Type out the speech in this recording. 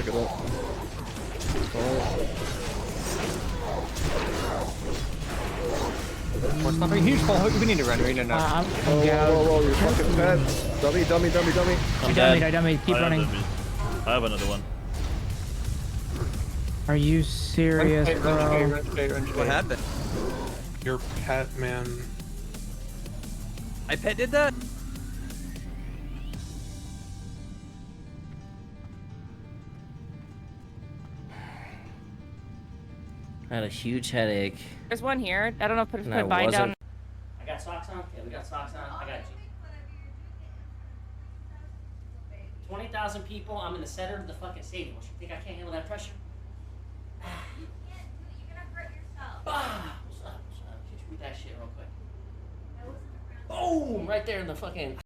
pick it up. Well, it's not a huge fall. We need to run. We need to know. Whoa, you're fucking dead. Dummy. I dummy. Keep running. I have another one. Are you serious, bro? What happened? Your pet, man. My pet did that? I had a huge headache. There's one here. I don't know if put I a bind down. I got socks on. Okay, we got socks on. I got you. 20,000 people. I'm in the center of the fucking stadium. You think I can't handle that pressure? You can't do it. You're gonna hurt yourself. What's up? Hit you with that shit real quick. That wasn't around. Boom! Right there in the fucking...